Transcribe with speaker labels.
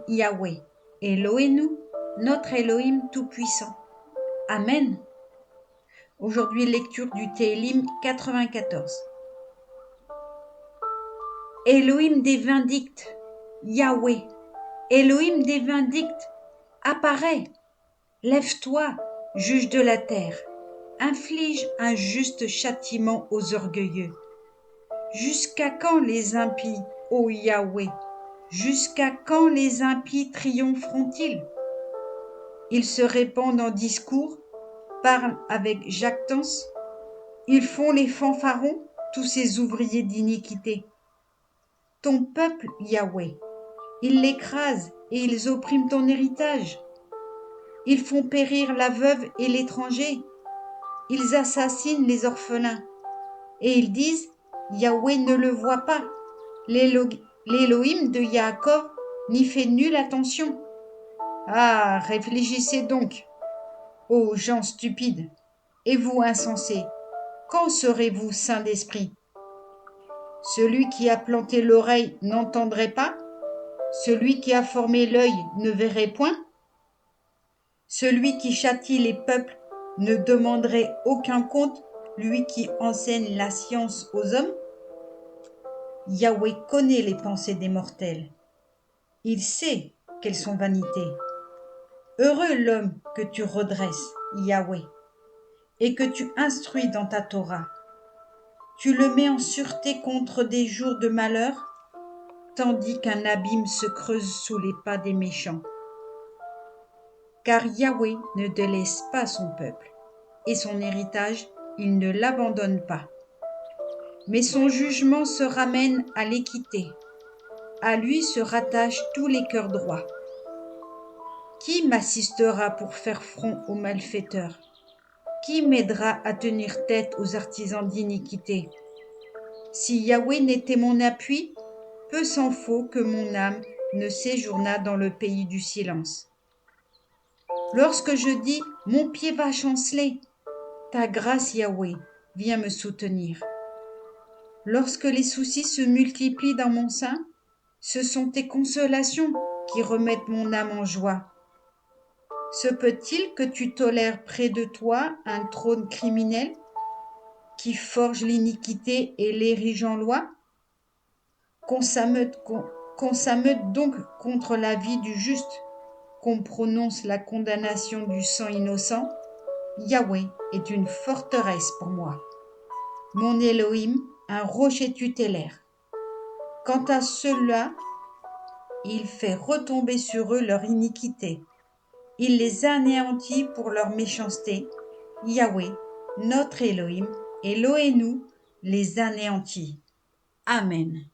Speaker 1: Yahweh, Elohenu, notre Elohim tout-puissant. Amen. Aujourd'hui, lecture du Télim 94. Elohim des vindictes, Yahweh, Elohim des vindictes, apparaît. Lève-toi, juge de la terre, inflige un juste châtiment aux orgueilleux. Jusqu'à quand les impies, ô Yahweh? Jusqu'à quand les impies triompheront-ils? Ils se répandent en discours, parlent avec jactance. Ils font les fanfarons, tous ces ouvriers d'iniquité. Ton peuple, Yahweh, ils l'écrasent et ils oppriment ton héritage. Ils font périr la veuve et l'étranger. Ils assassinent les orphelins. Et ils disent, Yahweh ne le voit pas. L'Élohim de Yaakov n'y fait nulle attention. Ah, réfléchissez donc, ô gens stupides, et vous insensés, quand serez-vous saints d'esprit? Celui qui a planté l'oreille n'entendrait pas? Celui qui a formé l'œil ne verrait point? Celui qui châtie les peuples ne demanderait aucun compte, lui qui enseigne la science aux hommes? Yahweh connaît les pensées des mortels. Il sait qu'elles sont vanités. Heureux l'homme que tu redresses, Yahweh, et que tu instruis dans ta Torah. Tu le mets en sûreté contre des jours de malheur, tandis qu'un abîme se creuse sous les pas des méchants. Car Yahweh ne délaisse pas son peuple, et son héritage, il ne l'abandonne pas. Mais son jugement se ramène à l'équité. À lui se rattachent tous les cœurs droits. Qui m'assistera pour faire front aux malfaiteurs? Qui m'aidera à tenir tête aux artisans d'iniquité? Si Yahweh n'était mon appui, peu s'en faut que mon âme ne séjournât dans le pays du silence. Lorsque je dis « mon pied va chanceler », ta grâce, Yahweh, vient me soutenir. Lorsque les soucis se multiplient dans mon sein, ce sont tes consolations qui remettent mon âme en joie. Se peut-il que tu tolères près de toi un trône criminel qui forge l'iniquité et l'érige en loi? Qu'on s'ameute donc contre la vie du juste, qu'on prononce la condamnation du sang innocent. Yahweh est une forteresse pour moi. Mon Elohim, un rocher tutélaire. Quant à ceux-là, il fait retomber sur eux leur iniquité. Il les anéantit pour leur méchanceté. Yahweh, notre Elohim, Elohenu, les anéantit. Amen.